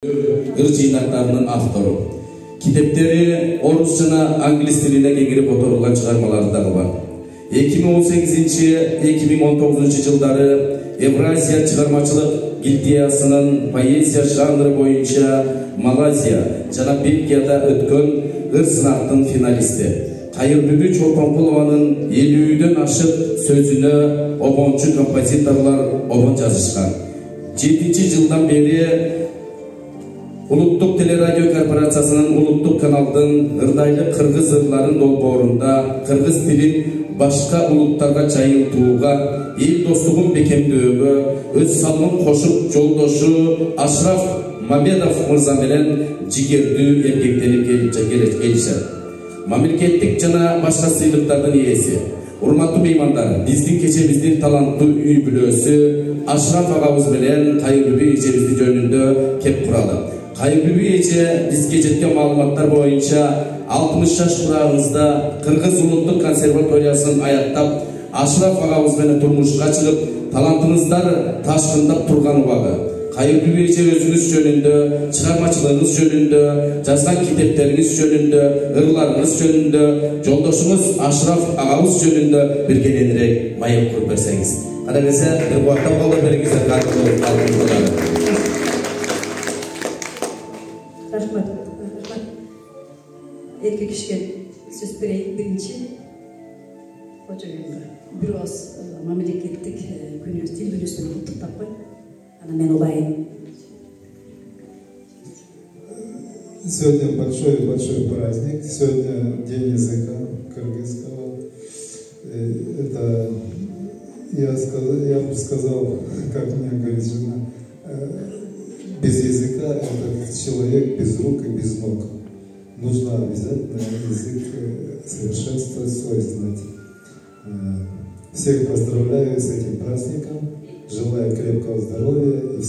ыр жыйнактарынын автору. Китептери орус жана англис тилине кеңирип которулган чыгармалары дагы бар. 2018-2019 жылдары Евразия чыгармачылык гильдиясынын поэзия жанры боюнча Малайзия жана Бельгияда өткөн ыр сынактын финалисти. Кайырбүбү Чолпонкулованын 50дөн ашык сөзүнө обончу композиторлор обон жазышкан. 7 жылдан бери Улуттук телерадио корпорациясынын улуттук каналдын ырдайлы кыргыз ырларын долбоорунда кыргыз тилин башка улуттарга чайылтууга, эл достугун бекемдөөгө өз салымын кошуп жолдошу Ашраф Мамедов мырза менен жигердүү эмгектенип келишет. Мамлекеттик жана башка сыйлыктардын ээси, урматтуу меймандар, биздин кечебиздин таланттуу үй бүлөсү Ашраф агабыз менен Кайырбүбү эжебизди жөнүндө кеп куралы. Кайырбүбү эже бизге жеткен маалыматтар боюнча 60 жаш турагыңызда Кыргыз улуттук консерваториясын аяктап, Ашраф агабыз менен турмушка чыгып, талантыңыздар ташкындап турган убагы. Кайырбүбү эже өзүңүз жөнүндө, чыгармачылыгыңыз жөнүндө, жазган китептериңиз жөнүндө, ырларыңыз жөнүндө, жолдошуңуз Ашраф агабыз жөнүндө бир кененирээк маек куруп берсеңиз. Кана келсе, бир кубаттап калдыр бериңиздер, калдырыңыздар. Рахмат. Эрке кишке сөз берейин. Биринчи бир оз мамлекеттик күнүбүз, тил күнүбүз менен куттуктап кой. Ана мен улайын. Сегодня большой праздник. Сегодня День языка кыргызского. Это я бы сказал, как мне говорит жена, без языка этот человек без рук и без ног. Нужно обязательно язык совершенствовать, свой знать. Всех поздравляю с этим праздником. Желаю крепкого здоровья и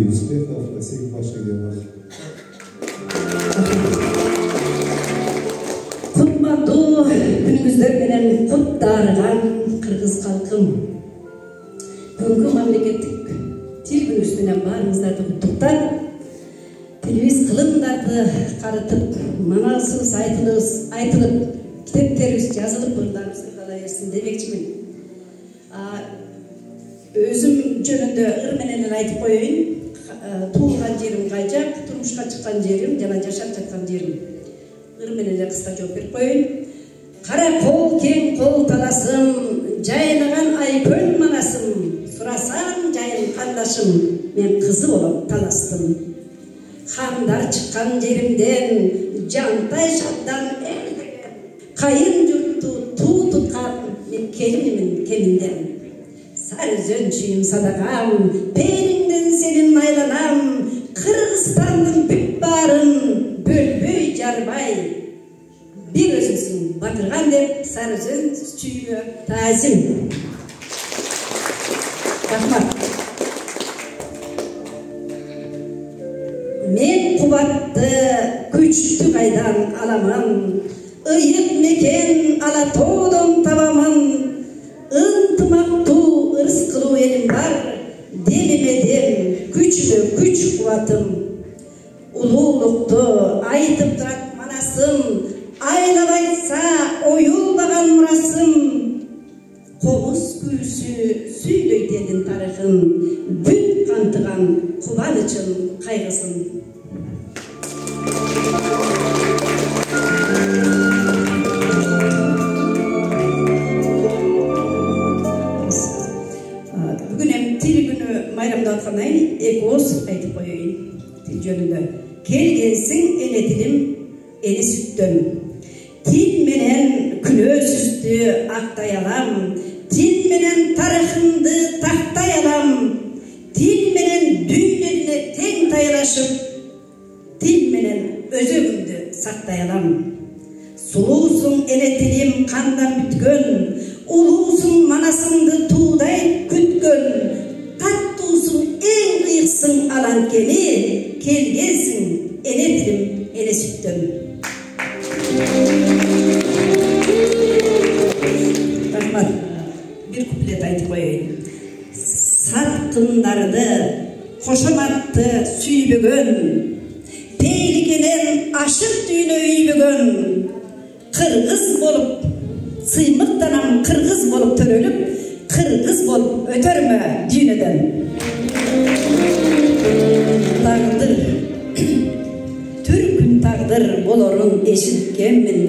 успехов во всех ваших делах. Кутмандуу күнүңүздөр менен куттарган кыргыз калкым. Бүгүнкү мамлекеттик тил күнүбүз менен баарыңыздарды куттуктап, тилибиз кылымдарды карытып, манасыбыз айтылып, китептерибиз жазылып, ырларыбыз ырдала берсин демекчимин. Өзүм жөнүндө ыр менен айтып коеюн. Туулган жерим Кайжак, турмушка чыккан жерим жана жашап жаткан жерим. Ыр менен кыска жооп берип коеюн. Кара кол кең кол таласым, жайлаган айкөл манасым, сурасам жайын кандашым, мен кызы болуп таластым. Хандар чыккан жеримден, жантай шаттан элдеген, кайын журтту туу туткан мен келинимин кеминден. Сарызөн чүйүм садагам, периңден сенин айланам, Кыргызстандын бүт баарын бөлбөй жарбай, бир өзүңсүң батырган деп Сарызөн чүйүмө таазим. Рахмат. Мен кубатты, күчтү кайдан аламын, ыйык мекен Алатоодон табамын, ынтымактуу ырыс кылуу элим бар, демиме дем, күчүмө күч кубатым. Улуулукту айтып турат манасым, айлап айтса оюлбаган мурасым. Комуз күүсү сүйлөйт элдин тарыхын, бүт кантыган кубанычын, кайгысын. Майрамда аткандан эки ооз айтып коеюн тил жөнүндө. Келгенсиң эне тилим, эне сүттөн. Тил менен күнөөсүздү актай алам, тил менен тарыхымды тактай алам, тил менен дүйнөгүнө тең тайрашып, тил менен өзөгүмдү сактай алам. Сулуусуң эне тилим кандан бүткөн, улуусуң манасыңды туудай күткөн. Таттуусуң эң ыйыксың аланкени, келгенсиң эне тилим, эне сүттөн. Рахмат. Бир куплет айтып коеюн. Саткындарды, кошоматты сүйбөгөн, мекенен ашық дүйнө үйбөгөн кыргыз болуп сыймыктанам кыргыз болуп төрөлүп кыргыз болуп өтөрмө дүйнөдөн тагдыр түркүн тагдыр болорун эшиткенмин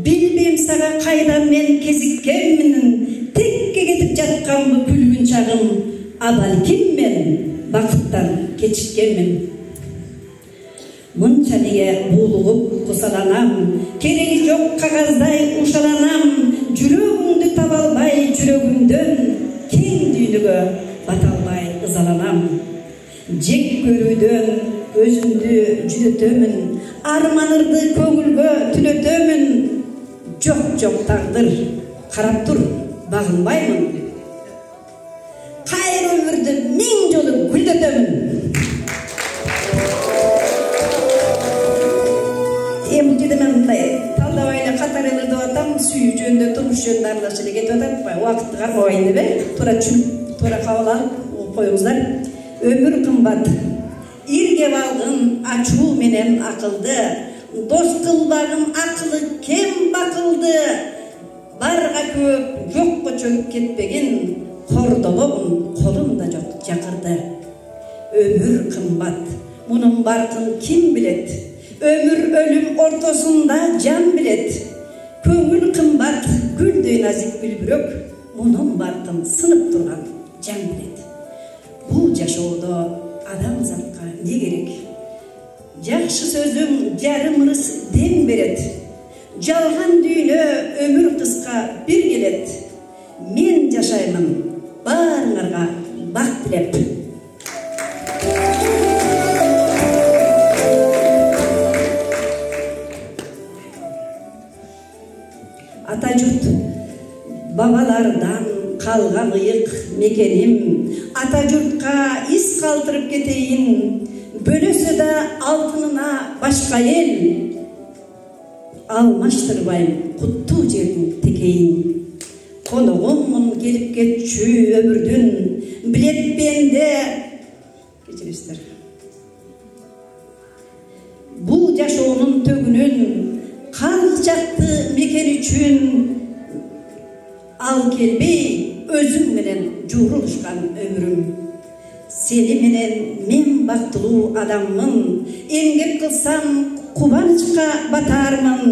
билбейм сага кайдан мен кезиккенмин текке кетип жатканбы күлгүн чагым а балким мен бакыттан кечиккенмин мынча неге буулугуп кусаланам кереги жок кагаздай ушаланам жүрөгүңдү таба албай жүрөгүмдөн кең дүйнөгө бата албай ызаланам жек көрүүдөн өзүмдү жүдөтөмүн арманырды көңүлгө түнөтөмүн жок тагдыр карап тур багынбаймын кайра өмүрдү миң жолу гүлдөтөмүн эми жерде мен мындай талдабай эле катар эле деп атам сүйүү жөнүндө турмуш жөнүндө аралаш эле кетип атат убакытты кармабайын деп туура түшүнүп туура кабыл алып коюңуздар өмүр кымбат ирге балгын ачуу менен акылды дос кылбагын акылы кем бакылды барга көп жокко чөгүп кетпегин кордобогун колумда жок жакырды өмүр кымбат мунун баркын ким билет өмүр өлүм ортосунда жан билет көңүл кымбат гүлдөй назик бүлбүрөк мунун баркын сынып турган жан билет бул жашоодо адамзатка не керек жакшы сөзүң жарым ырыс дем берет жалган дүйнө өмүр кыска бир келет мен жашаймын баарыңарга бак тилеп ата журт бабалардан калган ыйык мекеним ата журтка из калтырып кетейин бөлөсө да алтынына башка эл алмаштырбайм куттуу жердин текейин коногуммун келип кетчү өмүрдүн билетпенде кечиресиздер бул жашоонун төгүнүн калчакты мекен үчүн ал келбей өзүң менен жуурулушкан өмүрүм сени менен мен бактылуу адаммын эмгек кылсам кубанычка батаармын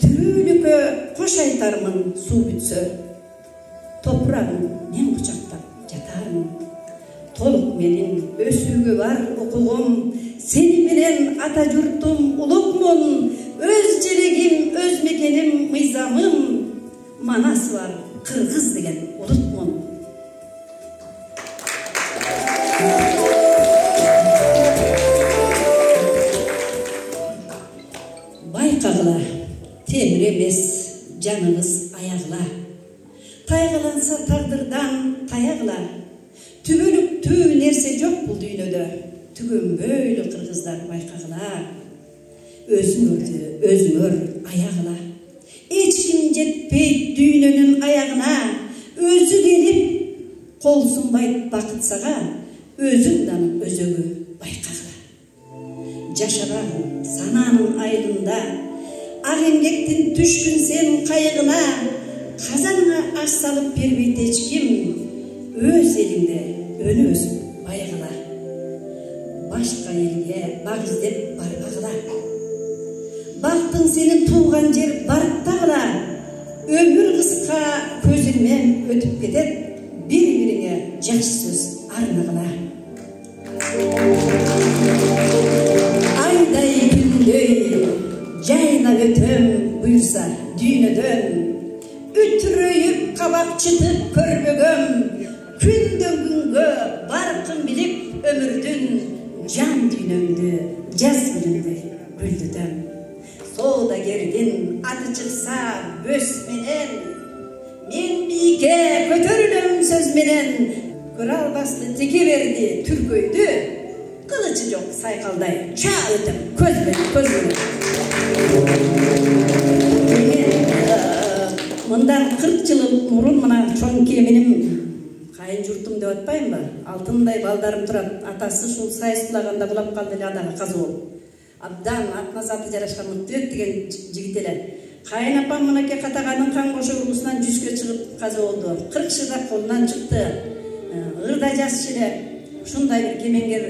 тирүүлүккө кош айтармын суу бүтсө топурагын мен кучактап жатармын толук менин өсүүгө бар укугум сени менен ата журтум улукмун өз жерегим өз мекеним мыйзамым манасы бар кыргыз деген улутмун байкагыла темир эмес жаныңыз аягыла тайгаланса тагдырдан таягыла түбөлүктүү нерсе жок бул дүйнөдө түгөнбөйлү кыргыздар байкагыла өзүңөрдү өзүңөр аягыла эч ким жетпейт дүйнөнүн аягына өзү келип кол сунбайт бакыт сага өзүң дан өзөгү байкагыла жашаган сананын айылында ак эмгектин түшкүн сен кайыгына казаныңа аш салып бербейт эч ким өз элиңде өнөсүң байгыла башка элге бак издеп барбагыла бактың сенин тууган жер барктагыла өмүр кыска көз илмем өтүп кетет бири бириңе жакшы сөз арнагыла айдай күндөй жайнап өтөм буюрса дүйнөдөн үтүрөйүп кабак чытып көрбөгөм күндөн күнгө баркын билип өмүрдүн жан дүйнөмдү жаз күнүндөй гүлдөтөм соодагердин аты чыкса бөс менен мен бийикке көтөрүлөм сөз менен көрө албасты теке берди түркөйдү кылычы жок сайкалдай чаа өтөм көз менен көз менен мындан 40 жыл мурун мына чоң келиним кайын журтум деп атпаймынбы алтындай балдарым турат атасы ушул сайыс кулаганда кулап калды эле адагы казы болуп абдан атына заты жарашқан мықты деген жігіт эле. Кайын апам мынакей катаганын кан кошо ургусунан 100ге чыгып каза болду. 40 шыдак колунан чыкты. Ырда жас эле. Ушундай бир кемеңгер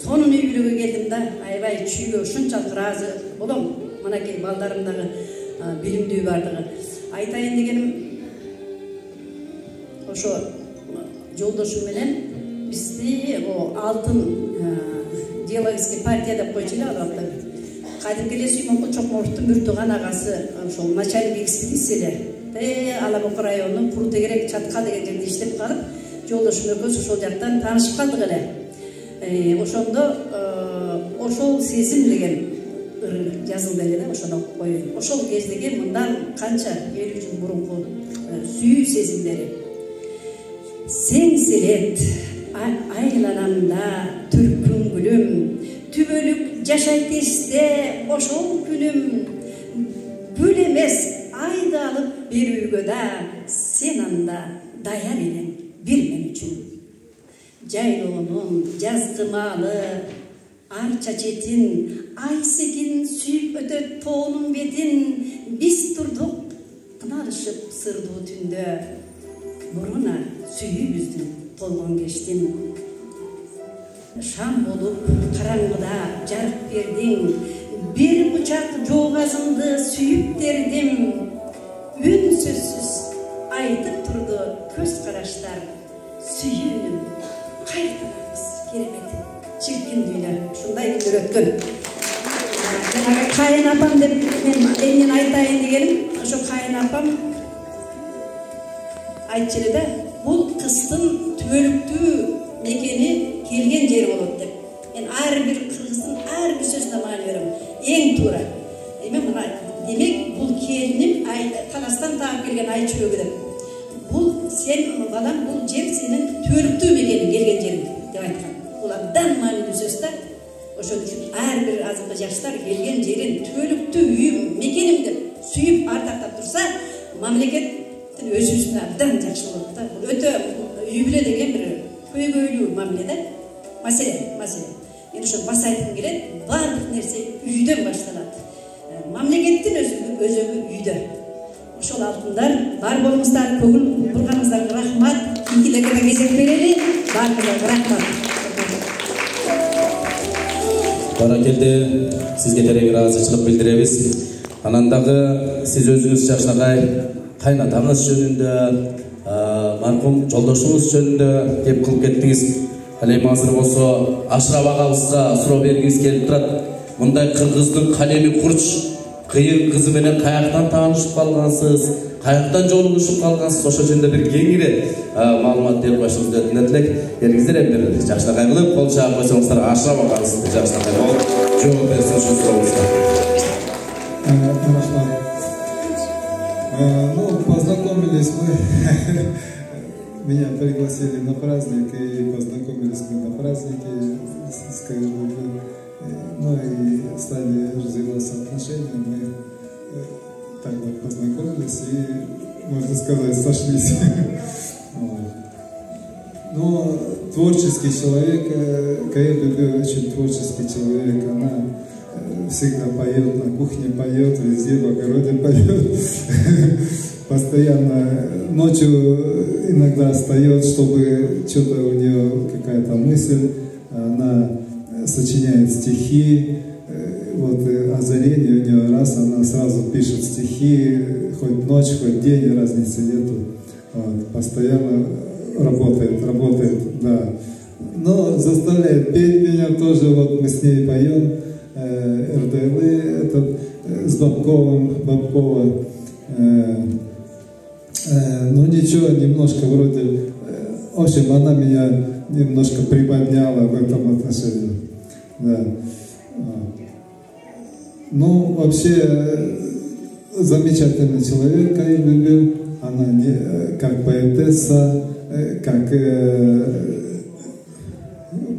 сонун үй бүлөгө келдим да, аябай чүйгө ушунчалык ыраазы болом. Мынакей балдарымдагы билимдүү бардыгы. Айтайын дегеним ошо жолдошум менен бизди алтын деловский партия деп койчу эле албатта. Кадимки эле Сүймөнкул Чокморовдун бүр тууган агасы ошол начальник экспедиция эле. Алабок районунун Курутегерек чатка деген жерде иштеп калып, жолдошум экөөбүз ошол жактан таанышып калдык эле. Ошондо ошол сезим деген жазылды эле да, ошону окуп коеюн. Ошол кездеги мындан канча 50 жыл мурунку сүйүү сезимдери. Сен селет айланамда түркүн гүлүм, түбөлүк жашайт эсте ошол күнүм. Гүл эмес айды алып берүүгө да сен анда даяр элең бир мен үчүн. Жайлоонун жазгы маалы арча четин, ай сегин сүйүп өтөт тоонун бетин. Биз турдук тыналышып сырдуу түндө, муруна сүйүүбүздүн толгон кештин. Шам болуп караңгыда жарык бердиң, бир бучак жоогазыңды сүйүп тердим. Үн сөзсүз айтып турду көз караштар, сүйүүнүм кайталабыз керемет. Чиркин дүйнө ушундай күндөр өткөн. Жанагы кайын апам деп мен айтайын дегеним, ошо кайын апам айтчу эле да, бул кыздын түбөлүктүү мекени келген жери болот деп. Мен ар бир кыргыздын ар бир сөзүнө маани берем. Эң туура. Демек бул келиним Таластан таап келген Айчүбөгү деп. Бул сен балам, бул жер сенин түбөлүктүү мекениң, келген жериң деп айткан. Бул абдан маанилүү сөз да. Ошон үчүн ар бир азыркы жаштар келген жерин түбөлүктүү үйүм, мекеним деп сүйүп ардактап турса, мамлекеттин өзүбүзүнө абдан жакшы болот да. Бул өтө үй бүлө деген бир көйгөйлүү мамиле да. Маселе. Мен ошо баса айткым келет, баардык нерсе үйдөн башталат. Мамлекеттин өзөгү үйдө. Ошол алтындар бар болуңуздар, көңүл бурганыңыздарга рахмат. Кийинкилерге кезек берели. Баарыңыздарга рахмат. Баракелде, сизге терең ыраазычылык билдиребиз. Анан дагы сиз өзүңүз жакшынакай кайнатаңыз жөнүндө, маркум жолдошуңуз жөнүндө кеп кылып кеттиңиз. Ал эми азыр болсо Ашрап агабызга суроо бергиңиз келип турат. Мындай кыргыздын калеми курч, кыйын кызы менен каяктан таанышып калгансыз, каяктан жолугушуп калгансыз, ошол жөнүндө бир кеңири маалымат берип коюшуңузду өтүнөт элек. Келиңиздер, эми жакшынакай кылып кол чаап койсоңуздар, Ашрап агабызды жакшынакай болуп жооп берсин ушул сурообузга. Познакомились мы, меня пригласили на праздник, и познакомились мы на празднике, ну и стали развиваться отношения, мы так вот познакомились и, можно сказать, сошлись. Но творческий человек, Каир Любовь очень творческий человек, она всегда поет, на кухне поет, везде в огороде поет. Постоянно ночью иногда встает, чтобы что-то у нее какая-то мысль, она сочиняет стихи, вот озарение у нее раз, она сразу пишет стихи, хоть ночь, хоть день, разницы нету, вот, постоянно работает, да. Но заставляет петь меня тоже, вот мы с ней поем, РДЛ, этот, с Бабкова, ну ничего, немножко вроде, в общем, она меня немножко приподняла в этом отношении, да. Ну, вообще, замечательный человек, Каир Любовь, она не, как поэтесса, как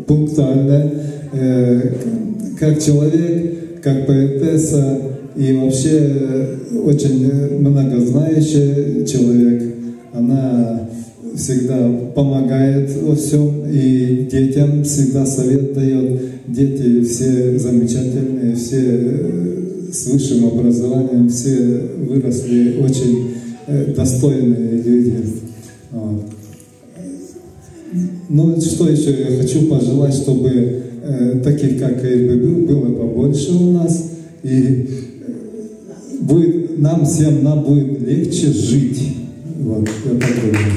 пунктуальная, как человек, как поэтесса и вообще очень многознающий человек. Она всегда помогает во всем и детям всегда совет дает. Дети все замечательные, все с высшим образованием, все выросли очень достойные люди. Вот. Ну, что еще я хочу пожелать, чтобы таких, как РББ, было побольше у нас, и нам всем будет легче жить. Вот, я так думаю.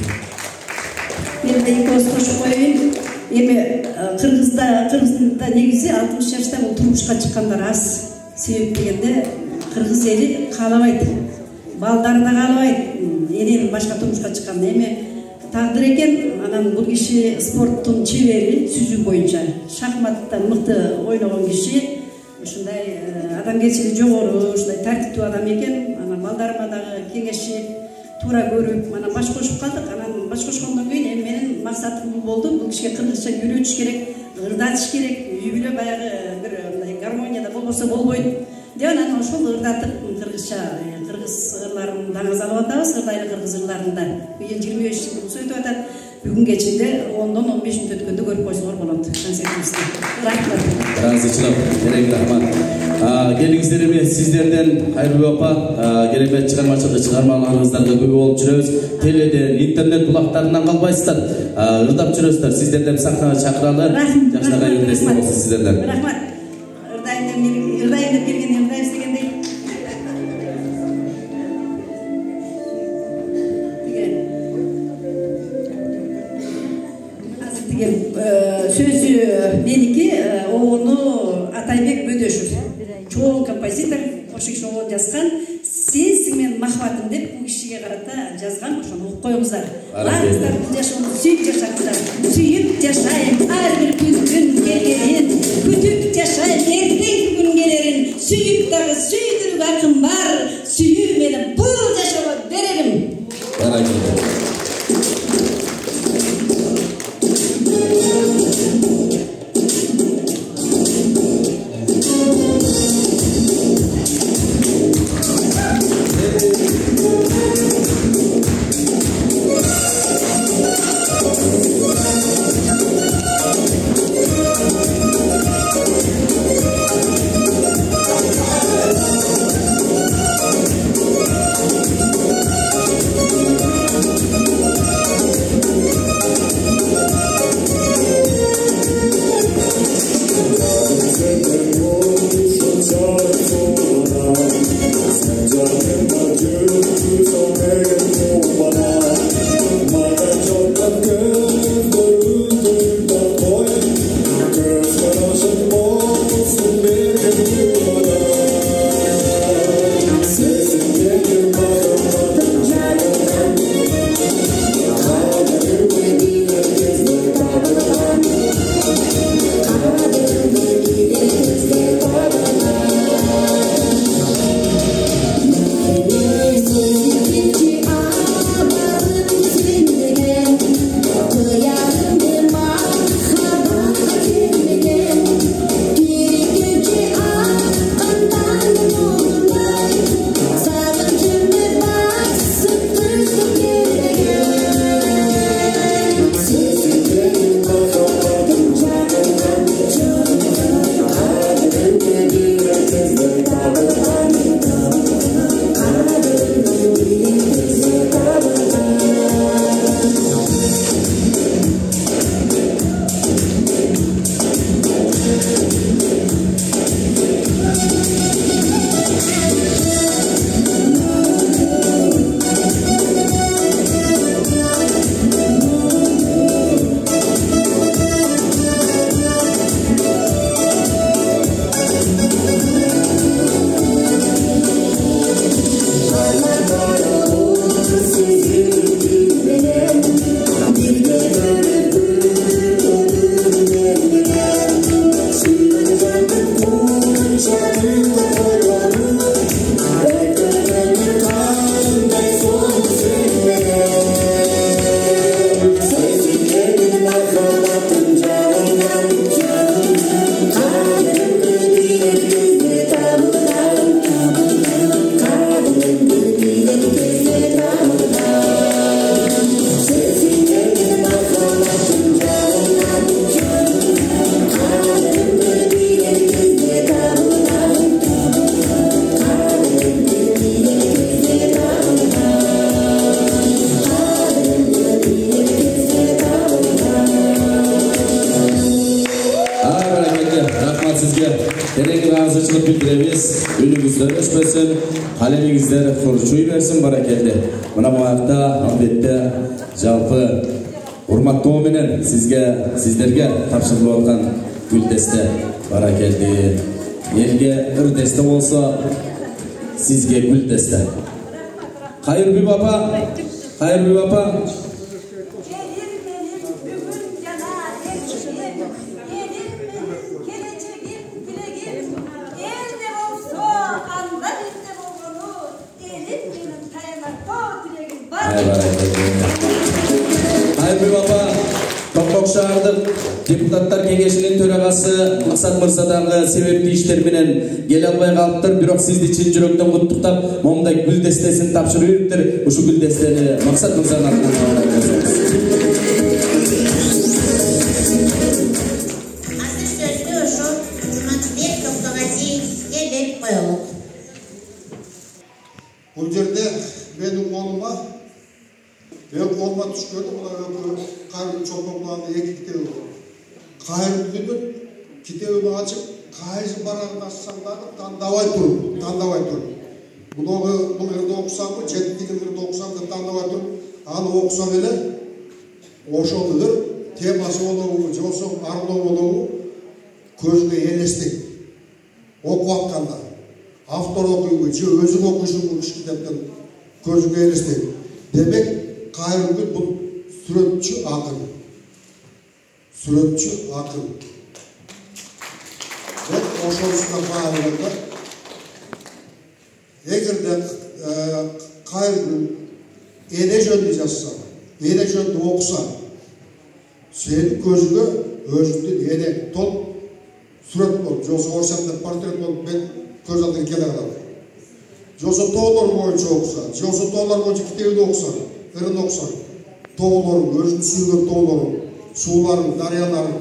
Кыргызда негизи 60 жашта бул турмушка чыккандар аз. Себеп дегенде кыргыз эли каалабайт. Балдары да каалабайт. Эненин башка турмушка чыккан. Эми тагдыр экен, анан бул киши спорттун чебери, сүзүү боюнча, шахматтан мыкты ойногон киши, ушундай адамгерчилиги жогору, ушундай тартиптүү адам экен. Анан балдарыма дагы кеңешип, туура көрүп, анан баш кошуп калдык. Анан баш кошкондон кийин эми менин максатым бул болду. Бул кишиге кыргызча үйрөтүш керек, ырдатыш керек. Үй бүлө баягы бир мындай гармонияда болбосо болбойт. Деп анан ошол ырдатып кыргызча, кыргыз ырларын даңыз алып атабыз, ырдайлы кыргыз ырларында. Быйыл 25 жыл өтүп атат. Бүгүнгө чейин 10-15 мүнөт өткөндө көрүп койсоңор болот концертибизди. Рахмат. Разычылык, керек рахмат. Келиңиздер эми сиздерден Кайрылуу апа, керемет чыгармаларыңыздарга күбө болуп жүрөбүз. Теледен, интернет булактарынан калбайсыздар. Ырдап жүрөсүздөр. Сиздерден сахнага чакыралы. Жаштарга юбилейсиз болсун сиздерден. Рахмат. Ырдайын деп келген ырдайбыз дегендей. Сөзі менікі, оғыны Атайбек Бөдөшев. Чоң композитор, ошық шоғын жазған. Сенсің мен махбатым деп бұл кішіге қарата жазған, ошаны ұқ қойыңыздар. Арыңыздар бұл жашуын сүйіп жашаңыздар. Сүйіп жашайын, әрбір күн келерін. Күтіп жашайын, ертең күн келерін. Сүйіп дағы сүйдіріп ақым бар. Сүйіп менің бұл жашауға берерім. Erengi razıçılık bildiremiz. Ünümüzler öşmesin. Kalemingizler kurçuy versin barakelli. Buna bu hafta albatta jalpı hurmatlı omenen sizlerge tapşırılıp atkan güldeste barakelli. Elge ürdeste olsa sizge güldeste. Hayır bir baba. Hayır bir baba. Hayır bir baba. Toprak şahırdık. Deputatlar Kengeşinin töragası Maksat Mırsaдағы sebepli işler bilen gele almay kalıptır. Birok sizdi çin жүрөктөн kutuktap momda gül destesini tapşırıyırdır. Uşu gül desteni Maksat Mırsa'nın atından Asıl sözlü uşu Jumatbek Toktogaziyev'e verip koyalım. Bu yerde benim oğluma düşkördü. Buna Kayır Çobanlı'nda iki kitebi var. Kayır günün kitebini açıp Kayır'ın barağını açsanlar tandavay turun. Bunu yerde okusam mı, Ceddi'nin yerde okusam da tandavay turun. Anı okusam ele, oşoludur. Teması oluğu, Joseph Arlo oluğu közüne elestik. Oku atkanlar. Автор окуйбу, же өзүң окуйсуң бул китептен көзүңө элестейт. Демек Кайыргүл бул сүрөтчү акын. Мен ошонусуна баалыкта эгерде Кайыргүл эне жөнүндө жазса, эне жөнүндө окуса, сенин көзүңө өзүңдүн эне тол сүрөт болуп, же орусчада портрет болуп мен көз алдыга келе калат. Жоосо тоолор боюнча окуса, жоосо тоолор боюнча китебин окуса, ырын окуса, тоолорун, өзүн сүйгөн тоолорун, сууларын, дарыяларын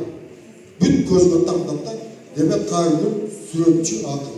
бүт көзгө тактап да, демек Кайыргүл сүрөтчү акын.